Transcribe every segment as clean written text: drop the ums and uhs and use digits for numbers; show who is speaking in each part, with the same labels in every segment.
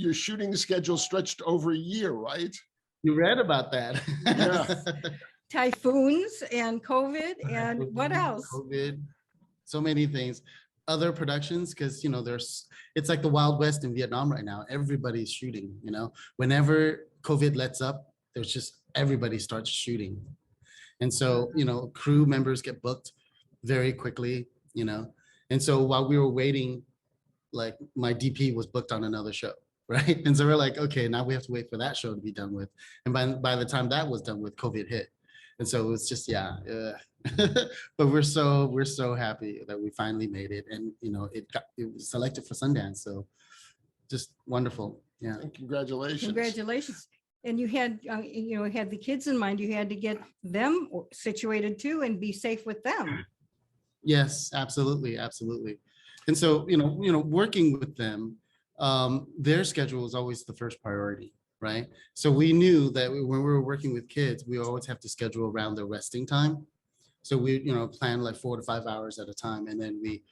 Speaker 1: your shooting schedule stretched over a year, right?
Speaker 2: You read about that.
Speaker 1: Yeah.
Speaker 3: Typhoons and COVID and what else?
Speaker 2: COVID, so many things. Other productions, because it's like the Wild West in Vietnam right now. Everybody's shooting, Whenever COVID lets up, there's just everybody starts shooting. And so, crew members get booked very quickly, And so while we were waiting, like my DP was booked on another show, right? And so we're like, okay, now we have to wait for that show to be done with. And by the time that was done with, COVID hit. And so it was just, but we're so happy that we finally made it. And, it was selected for Sundance. So just wonderful. Yeah.
Speaker 1: And congratulations.
Speaker 3: Congratulations. And you had, had the kids in mind. You had to get them situated too and be safe with them.
Speaker 2: Yes, absolutely. Absolutely. And so, working with them, their schedule is always the first priority, right? So we knew that when we were working with kids, we always have to schedule around their resting time. So we, plan like 4 to 5 hours at a time, and then we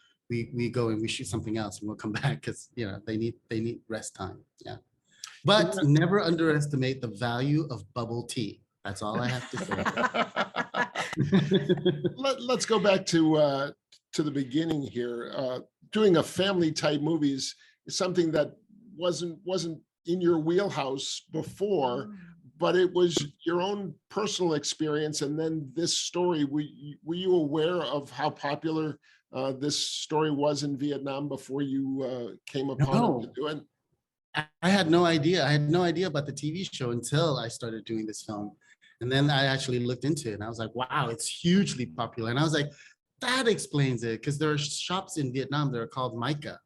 Speaker 2: go and we shoot something else, and we'll come back because they need rest time. Yeah, but never underestimate the value of bubble tea. That's all I have to say.
Speaker 1: Let's go back to the beginning here. Doing a family type movies is something that wasn't in your wheelhouse before, but it was your own personal experience. And then this story, were you aware of how popular this story was in Vietnam before you came upon it to do it?
Speaker 2: I had no idea. I had no idea about the TV show until I started doing this film. And then I actually looked into it and I was like, wow, it's hugely popular. And I was like, that explains it, because there are shops in Vietnam that are called Maika.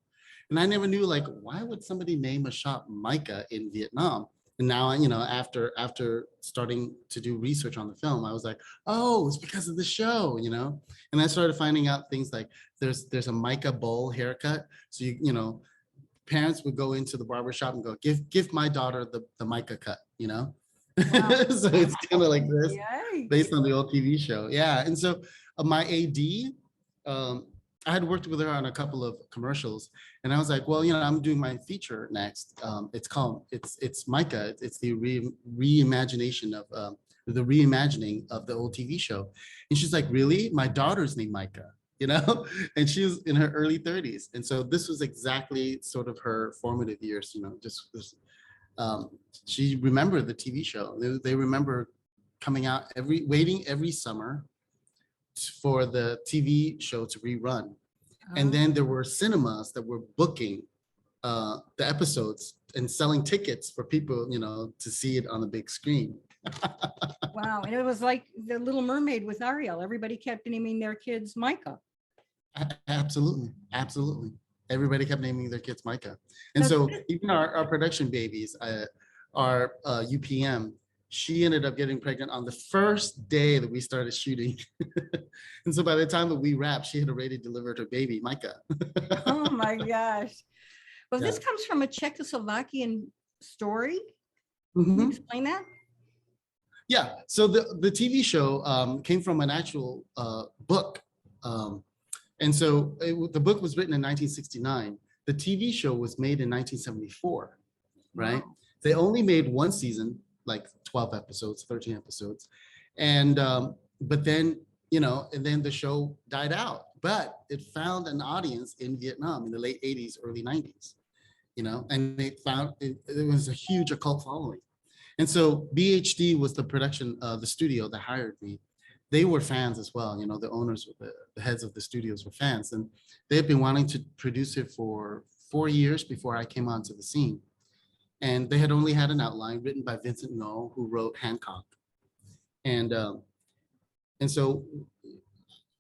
Speaker 2: And I never knew, like, why would somebody name a shop Maika in Vietnam? And now, after starting to do research on the film, I was like, oh, it's because of the show, And I started finding out things like there's a Maika bowl haircut. So, parents would go into the barber shop and go, give my daughter the Maika cut, Wow. So it's kind of like this. Yikes. Based on the old TV show. Yeah. And so my AD, I had worked with her on a couple of commercials, and I was like, well, I'm doing my feature next. It's Maika. It's the reimagining of the old TV show. And she's like, really? My daughter's named Maika, and she's in her early 30s. And so this was exactly sort of her formative years, she remembered the TV show. They remember coming out waiting every summer for the TV show to rerun. And then there were cinemas that were booking the episodes and selling tickets for people, to see it on the big screen.
Speaker 3: Wow. And it was like the Little Mermaid with Ariel. Everybody kept naming their kids Maika.
Speaker 2: Absolutely. Absolutely. Everybody kept naming their kids Maika. And so even our production babies, our UPM, she ended up getting pregnant on the first day that we started shooting. And so by the time that we wrapped, she had already delivered her baby, Maika.
Speaker 3: Oh my gosh. Well, this comes from a Czechoslovakian story. Can you explain that?
Speaker 2: Yeah, so the TV show came from an actual book. And so the book was written in 1969. The TV show was made in 1974, right? Wow. They only made one season, like 12 episodes, 13 episodes. And, but then, and then the show died out, but it found an audience in Vietnam in the late 80s, early 90s, and they found it was a huge occult following. And so BHD was the production, the studio that hired me. They were fans as well. The owners, the heads of the studios were fans, and they had been wanting to produce it for 4 years before I came onto the scene. And they had only had an outline written by Vincent Ngo, who wrote Hancock. And so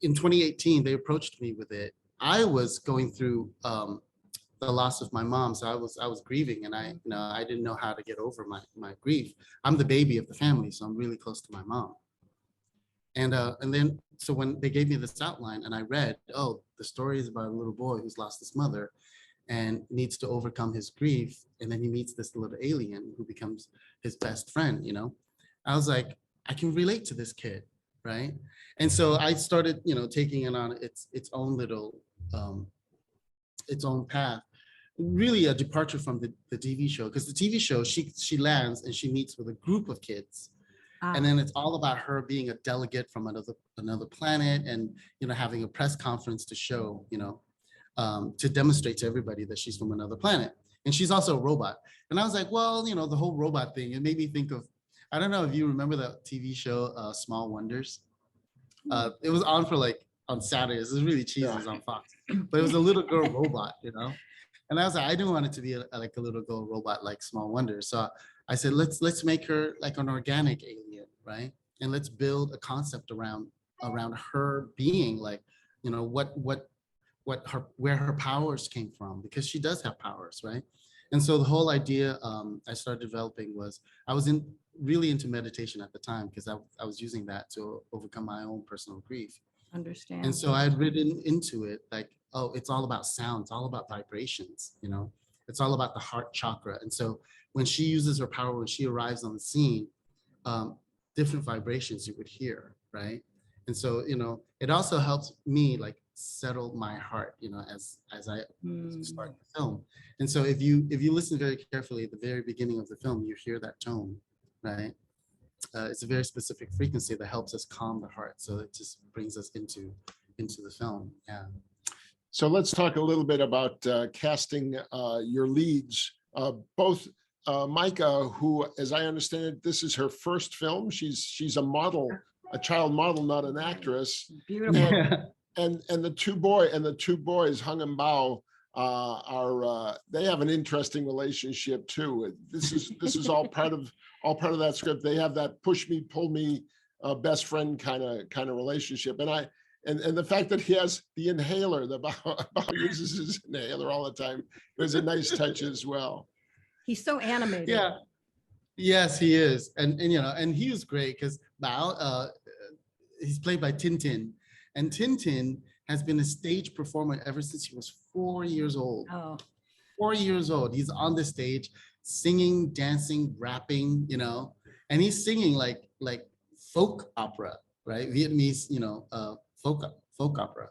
Speaker 2: in 2018, they approached me with it. I was going through the loss of my mom, so I was grieving, and I didn't know how to get over my grief. I'm the baby of the family, so I'm really close to my mom. And then, so when they gave me this outline and I read, oh, the story is about a little boy who's lost his mother and needs to overcome his grief. And then he meets this little alien who becomes his best friend, I was like, I can relate to this kid, right? And so I started, taking it on its own little, its own path. really a departure from the TV show, because the TV show, she lands and she meets with a group of kids. And then it's all about her being a delegate from another planet, and having a press conference to show, to demonstrate to everybody that she's from another planet. And she's also a robot. And I was like, well, the whole robot thing, it made me think of, I don't know if you remember that TV show, Small Wonders. It was on for on Saturdays. It was really cheesy. It was on Fox, but it was a little girl robot, And I was like, I didn't want it to be like a little girl robot like Small Wonders. So I said, let's make her like an organic alien, right? And let's build a concept around her being, like, where her powers came from, because she does have powers, right? And so the whole idea I started developing was, I was really into meditation at the time, because I was using that to overcome my own personal grief.
Speaker 3: Understand.
Speaker 2: And so I had written into it like, oh, it's all about sound, it's all about vibrations, it's all about the heart chakra. And so when she uses her power, when she arrives on the scene, different vibrations you would hear, right? And so, it also helps me like settle my heart, as I start the film. And so if you listen very carefully at the very beginning of the film, you hear that tone, right? It's a very specific frequency that helps us calm the heart. So it just brings us into the film. Yeah.
Speaker 1: So let's talk a little bit about casting your leads. Both Maika, who, as I understand it, this is her first film. She's a model, a child model, not an actress.
Speaker 3: Beautiful.
Speaker 1: And the two boys, Hung and Bao, they have an interesting relationship too. This is all part of that script. They have that push me, pull me, best friend kind of relationship. And the fact that he has the inhaler, the Bao uses his inhaler all the time, was a nice touch as well.
Speaker 3: He's so animated.
Speaker 2: Yeah. Yes, he is. And he was great, because Bao, he's played by Tintin. And Tintin has been a stage performer ever since he was 4 years old.
Speaker 3: Oh.
Speaker 2: 4 years old. He's on the stage singing, dancing, rapping, and he's singing like folk opera, right? Vietnamese, folk opera.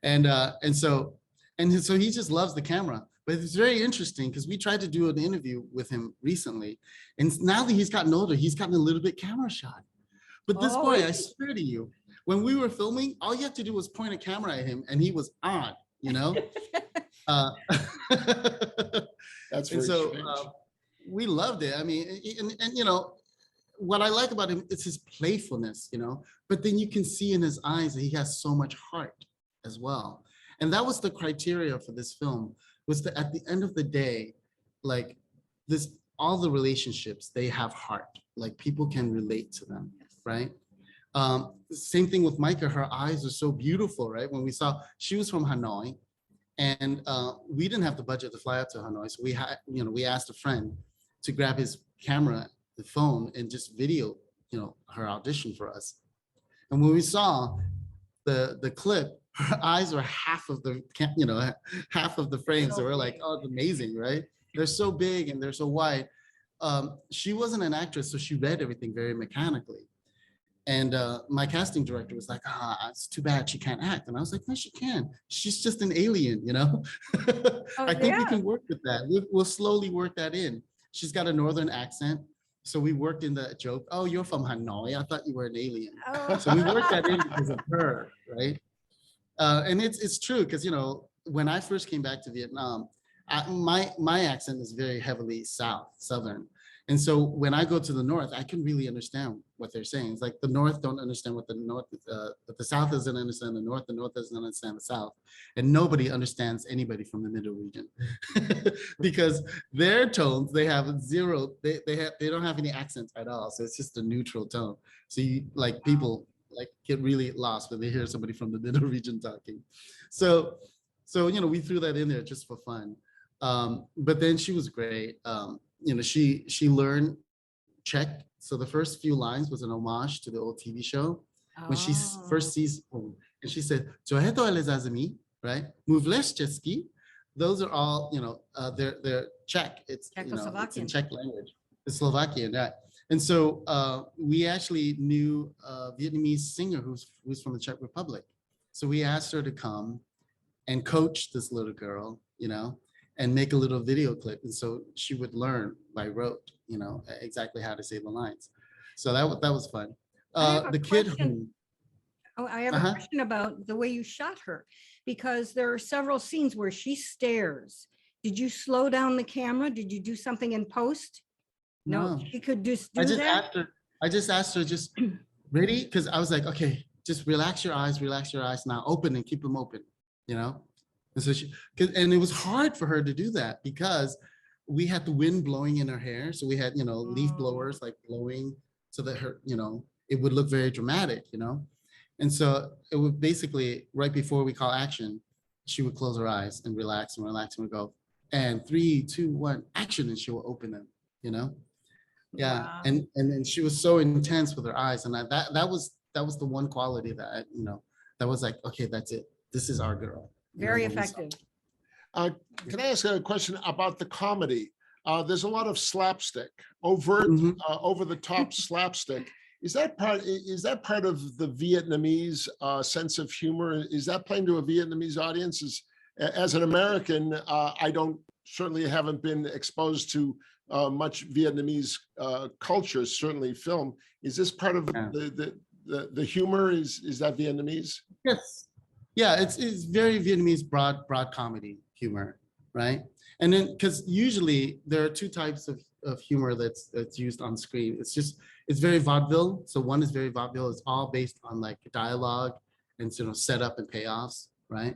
Speaker 2: And so he just loves the camera. But it's very interesting, because we tried to do an interview with him recently. And now that he's gotten older, he's gotten a little bit camera shy. But this boy, I swear to you, when we were filming, all you have to do was point a camera at him and he was on,
Speaker 1: That's very
Speaker 2: and so
Speaker 1: strange.
Speaker 2: we loved it. I mean, and what I like about him is his playfulness, but then you can see in his eyes that he has so much heart as well. And that was the criteria for this film, was that at the end of the day, like all the relationships, they have heart, like people can relate to them, right? Same thing with Maika, her eyes are so beautiful, right? When we saw, she was from Hanoi, and we didn't have the budget to fly out to Hanoi. So we asked a friend to grab his camera, the phone, and just video, her audition for us. And when we saw the clip, her eyes were half of the frame. So we're like, oh, it's amazing, right? They're so big and they're so wide. She wasn't an actress, so she read everything very mechanically. And my casting director was like, it's too bad she can't act. And I was like, no, she can. She's just an alien, I think we can work with that. We'll slowly work that in. She's got a northern accent. So we worked in the joke, oh, you're from Hanoi. I thought you were an alien.
Speaker 3: Oh.
Speaker 2: So we worked that in because of her, right? And it's true, because, when I first came back to Vietnam, my accent is very heavily southern. And so when I go to the north, I can really understand what they're saying. It's like the north don't understand what but the south doesn't understand the north doesn't understand the south. And nobody understands anybody from the middle region because their tones, they have zero, they don't have any accents at all. So it's just a neutral tone. So people get really lost when they hear somebody from the middle region talking. So we threw that in there just for fun. But then she was great. She learned Czech. So the first few lines was an homage to the old TV show. When she first sees, and she said, "To to elezazmi," right? Muvlesh Česky. Those are all, they're Czech. It's in Czech language. It's Slovakian, right? And so we actually knew a Vietnamese singer who's from the Czech Republic. So we asked her to come and coach this little girl, and make a little video clip. And so she would learn by rote, you know, exactly how to say the lines. So that was fun.
Speaker 3: I have a
Speaker 2: The kid
Speaker 3: question.
Speaker 2: who,
Speaker 3: Oh, I have a question about the way you shot her, because there are several scenes where she stares. Did you slow down the camera? Did you do something in post? No,
Speaker 2: no,
Speaker 3: she could just
Speaker 2: I
Speaker 3: do
Speaker 2: just
Speaker 3: that.
Speaker 2: asked her, I just asked her, just ready? Because I was like, okay, just relax your eyes now, open and keep them open, you know? And so and it was hard for her to do that because we had the wind blowing in her hair. So we had, you know, leaf blowers like blowing so that her, you know, it would look very dramatic, you know? And so it would basically, right before we call action, she would close her eyes and relax and relax and we go, and 3, 2, 1, action, and she will open them, you know? Yeah,
Speaker 3: Wow.
Speaker 2: and then she was so intense with her eyes, and that was the one quality that you know, that was like, okay, that's it. This is our girl. You know,
Speaker 3: Very
Speaker 2: when we saw-
Speaker 3: effective.
Speaker 1: Can I ask a question about the comedy? There's a lot of slapstick, overt,
Speaker 2: Mhm.
Speaker 1: over the top slapstick. Is that part of the Vietnamese sense of humor? Is that playing to a Vietnamese audience? As an American, I don't certainly haven't been exposed to much Vietnamese culture, certainly film. Is this part of
Speaker 2: Yeah.
Speaker 1: the humor? Is that Vietnamese?
Speaker 2: Yes. Yeah, it's very Vietnamese broad comedy humor, right? And then because usually there are two types of humor that's used on screen. It's very vaudeville. So one is very vaudeville. It's all based on like dialogue and sort of setup and payoffs, right?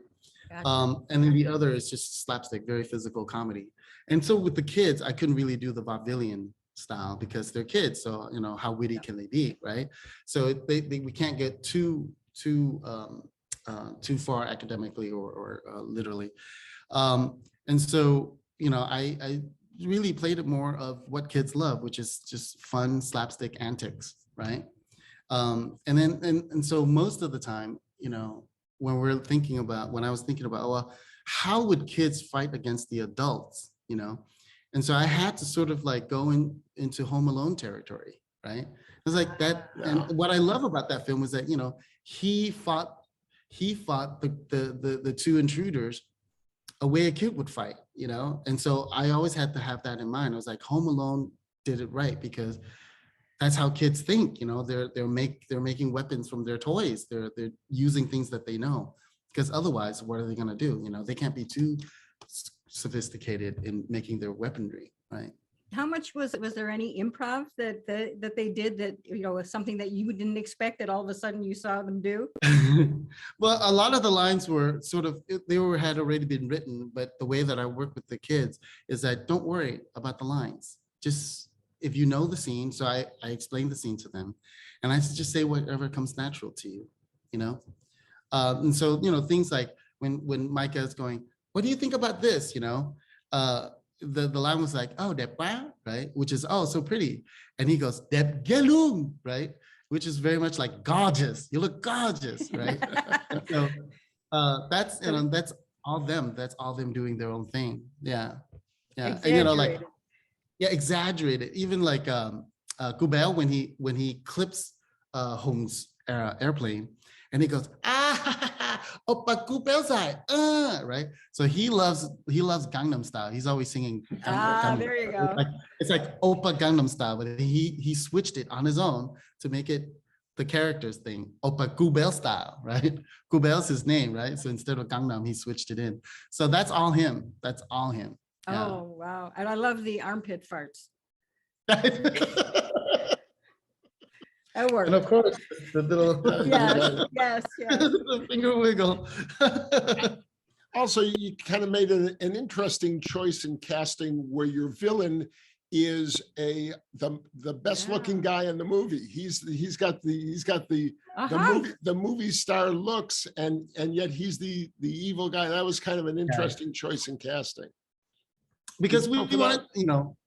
Speaker 3: Gotcha.
Speaker 2: And then the other is just slapstick, very physical comedy. And so with the kids, I couldn't really do the vaudevillian style because they're kids. So, you know, how witty can they be, right? So we can't get too far academically or literally. And so, you know, I really played it more of what kids love, which is just fun slapstick antics, right? And so most of the time, you know, when I was thinking about, well, how would kids fight against the adults, you know? And so I had to sort of like go into Home Alone territory, right? It was like that. And what I love about that film was that, you know, he fought the two intruders a way a kid would fight, you know? And so I always had to have that in mind. I was like, Home Alone did it right because that's how kids think, you know, they're making weapons from their toys. They're using things that they know, because otherwise, what are they going to do? You know, they can't be too sophisticated in making their weaponry, right?
Speaker 3: How much was there any improv that they did that, you know, was something that you didn't expect that all of a sudden you saw them do?
Speaker 2: Well, a lot of the lines were sort of, had already been written, but the way that I work with the kids is that don't worry about the lines. Just, if you know the scene, so I explained the scene to them, and I just say whatever comes natural to you, you know? And so, you know, things like when Micah is going, what do you think about this, you know? The line was like, oh, đẹp quá, right? Which is, oh, so pretty. And he goes, đẹp ghê luôn, right? Which is very much like gorgeous. You look gorgeous, right? So that's, you know, that's all them. That's all them doing their own thing. Yeah. Yeah. And, you know, like, yeah, exaggerated. Even like Kubel, when he clips Hong's airplane, and he goes, Oppa Kubel side, right? So he loves Gangnam Style. He's always singing Gangnam.
Speaker 3: There you go.
Speaker 2: It's like Oppa Gangnam Style, but he switched it on his own to make it the character's thing, Oppa Kubel Style, right? Kubel's his name, right? So instead of Gangnam, he switched it in. So that's all him. That's all him. Yeah.
Speaker 3: Oh, wow. And I love the armpit farts. That works.
Speaker 2: And of course, the little
Speaker 3: Yes.
Speaker 2: the finger wiggle.
Speaker 1: Also, you kind of made an interesting choice in casting where your villain is the best looking guy in the movie. He's got the movie star looks, and yet he's the evil guy. That was kind of an interesting choice in casting.
Speaker 2: Because we want, you know,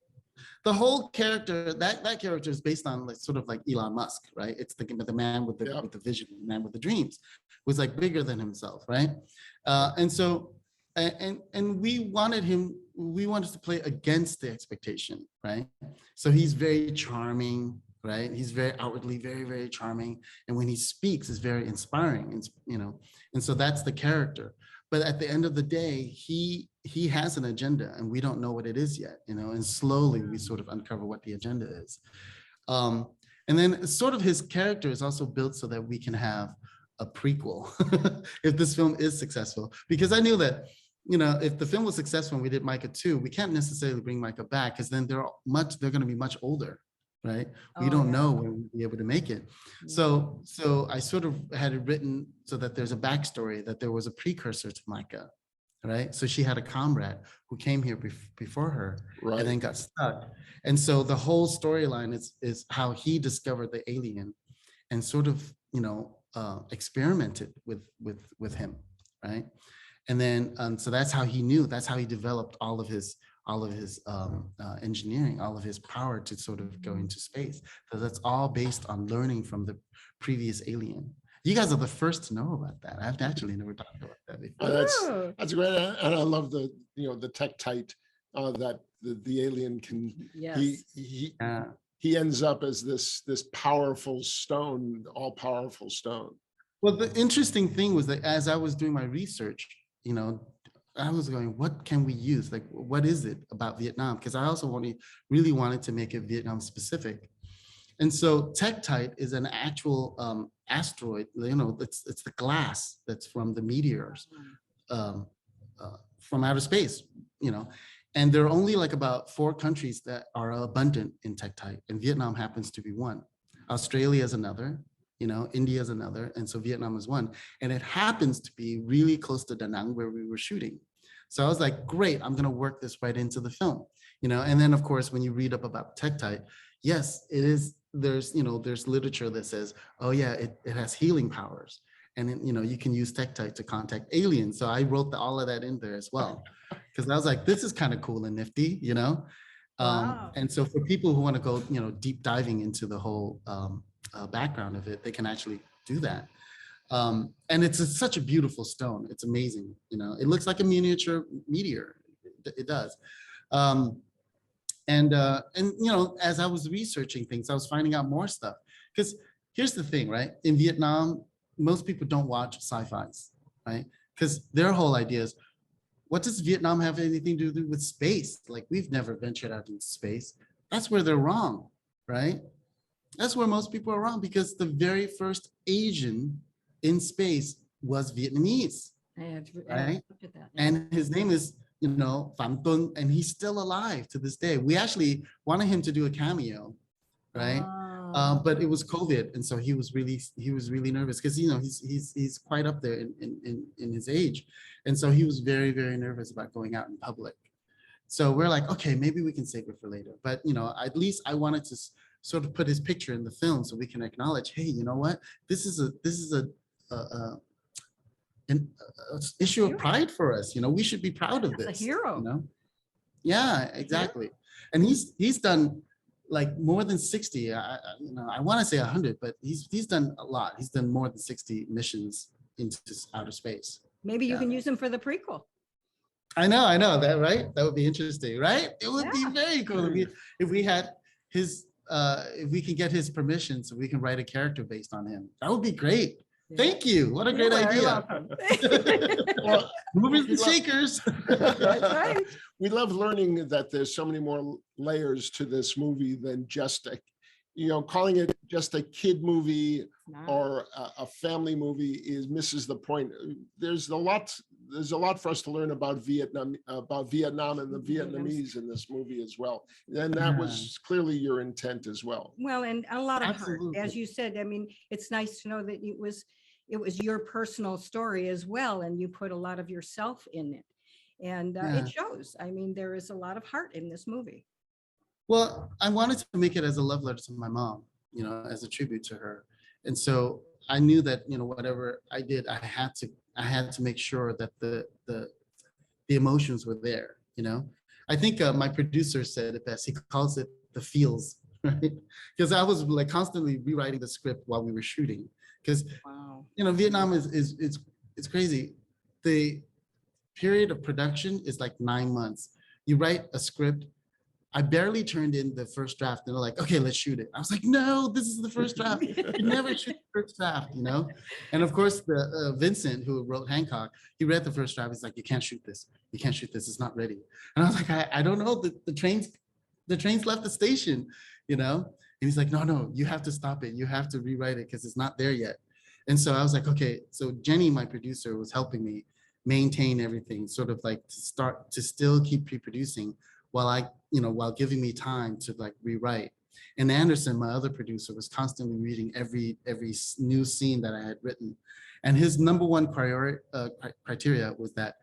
Speaker 2: the whole character, that character is based on like sort of like Elon Musk, right? It's the man with the vision, the man with the dreams, was like bigger than himself, right? And so and we wanted to play against the expectation, right? So he's very charming, right? He's very outwardly very, very charming, and when he speaks is very inspiring, and you know, and so that's the character. but at the end of the day, he has an agenda, and we don't know what it is yet, you know. And slowly we sort of uncover what the agenda is. And then sort of his character is also built so that we can have a prequel if this film is successful. Because I knew that, you know, if the film was successful and we did Micah 2, we can't necessarily bring Micah back because then they're going to be much older, right? We don't know when we'll be able to make it. So I sort of had it written so that there's a backstory, that there was a precursor to Micah, right? So she had a comrade who came here before her,
Speaker 1: Right.
Speaker 2: and then got stuck. And so the whole storyline is how he discovered the alien and sort of, you know, experimented with him, right? And then so that's how he knew, that's how he developed all of his engineering, all of his power to sort of go into space. So that's all based on learning from the previous alien. You guys are the first to know about that. I've actually never talked about that before.
Speaker 1: That's great, and I love the, you know, the tektite that the alien can.
Speaker 3: Yes.
Speaker 1: He ends up as this powerful stone, all powerful stone.
Speaker 2: Well, the interesting thing was that as I was doing my research, you know, I was going, what can we use? Like, what is it about Vietnam? Because I also really wanted to make it Vietnam specific. And so tektite is an actual asteroid, you know, it's the glass that's from the meteors from outer space, you know. And there are only like about 4 countries that are abundant in tektite, and Vietnam happens to be one. Australia is another, you know, India is another, and so Vietnam is one. And it happens to be really close to Da Nang where we were shooting. So I was like, great, I'm gonna work this right into the film, you know. And then of course, when you read up about tektite, yes, it is, there's, you know, there's literature that says, oh yeah, it has healing powers. And it, you know, you can use tektite to contact aliens. So I wrote all of that in there as well. Because I was like, this is kind of cool and nifty, you know?
Speaker 3: Wow.
Speaker 2: And so for people who want to go, you know, deep diving into the whole background of it, they can actually do that. And it's such a beautiful stone. It's amazing. You know, it looks like a miniature meteor. It does. And you know, as I was researching things, I was finding out more stuff. Because here's the thing, right? In Vietnam, most people don't watch sci-fis, right? Because their whole idea is, what does Vietnam have anything to do with space? Like, we've never ventured out into space. That's where they're wrong, right? That's where most people are wrong, because the very first Asian in space was Vietnamese, right? And his name is, you know, Pham Tuân, and he's still alive to this day. We actually wanted him to do a cameo, right? But it was COVID, and so he was really nervous because, you know, he's quite up there in his age, and so he was very, very nervous about going out in public. So we're like, okay, maybe we can save it for later. But, you know, at least I wanted to sort of put his picture in the film so we can acknowledge, hey, you know what, this is an issue of pride for us. You know, we should be proud of this.
Speaker 3: A hero.
Speaker 2: You know? Yeah, exactly. And he's done like more than 60. You know, I want to say 100, but he's done a lot. He's done more than 60 missions into outer space.
Speaker 3: Maybe you can use him for the prequel.
Speaker 2: I know that, right? That would be interesting, right? It would be very cool if we had his if we can get his permission so we can write a character based on him. That would be great. Thank you. What a great idea.
Speaker 1: Well,
Speaker 2: Movies and Shakers.
Speaker 3: That's right.
Speaker 1: We love learning that there's so many more layers to this movie than just a, you know, calling it just a kid movie or a family movie misses the point. There's a lot for us to learn about Vietnam and the Vietnamese in this movie as well. And that was clearly your intent as well.
Speaker 3: Well, and a lot of heart,
Speaker 2: Absolutely.
Speaker 3: as you said. I mean, it's nice to know that it was your personal story as well, and you put a lot of yourself in it. And it shows. I mean, there is a lot of heart in this movie.
Speaker 2: Well, I wanted to make it as a love letter to my mom, you know, as a tribute to her. And so I knew that, you know, whatever I did, I had to make sure that the emotions were there, you know. I think my producer said it best. He calls it the feels, right? Because I was like constantly rewriting the script while we were shooting. Because, you know, Vietnam it's crazy. The period of production is like 9 months. You write a script, I barely turned in the first draft. And they're like, okay, let's shoot it. I was like, no, this is the first draft. You never shoot the first draft, you know? And of course, the Vincent, who wrote Hancock, he read the first draft. He's like, you can't shoot this. You can't shoot this. It's not ready. And I was like, I don't know. The train's left the station, you know? And he's like, no, you have to stop it. You have to rewrite it because it's not there yet. And so I was like, okay. So Jenny, my producer, was helping me maintain everything, sort of like to still keep pre-producing while giving me time to like rewrite. And Anderson, my other producer, was constantly reading every new scene that I had written. And his number one criteria was that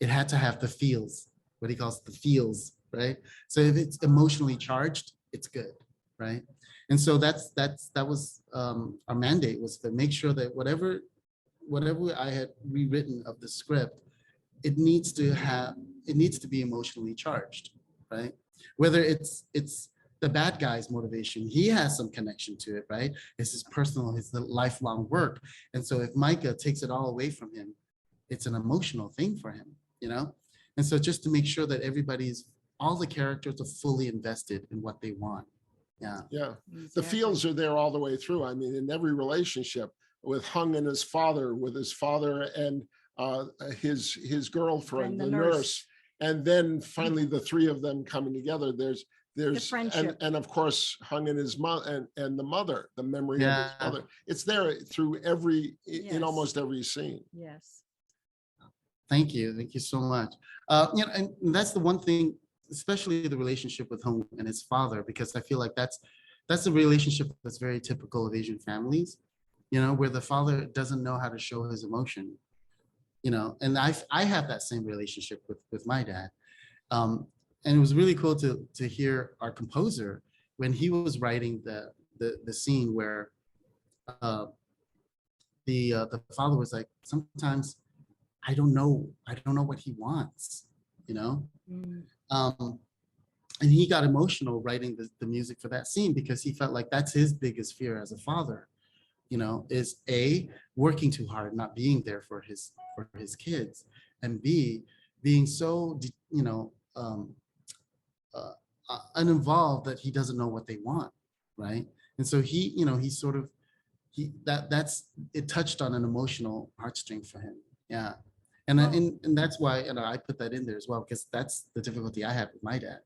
Speaker 2: it had to have the feels, what he calls the feels, right? So if it's emotionally charged, it's good, right? And so that was our mandate, was to make sure that whatever I had rewritten of the script, it needs to be emotionally charged, right? Whether it's the bad guy's motivation, he has some connection to it, right? It's his personal, his lifelong work. And so if Maika takes it all away from him, it's an emotional thing for him, you know? And so just to make sure that all the characters are fully invested in what they want. Yeah.
Speaker 1: Yeah. The feels are there all the way through. I mean, in every relationship, with Hung and his father, and his girlfriend, the nurse, and then finally the three of them coming together. There's
Speaker 3: The friendship.
Speaker 1: and of course Hung and his mother and the mother, the memory of his mother. It's there through in almost every scene.
Speaker 3: Yes.
Speaker 2: Thank you so much. And that's the one thing, especially the relationship with Hung and his father, because I feel like that's a relationship that's very typical of Asian families, where the father doesn't know how to show his emotion, and I have that same relationship with my dad. And it was really cool to hear our composer when he was writing the scene where the father was like, sometimes I don't know what he wants, and he got emotional writing the music for that scene, because he felt like that's his biggest fear as a father, is A, working too hard, not being there for his kids, and B, being so, uninvolved that he doesn't know what they want, right? And so it touched on an emotional heartstring for him. Yeah. And that's why I put that in there as well, because that's the difficulty I had with my dad.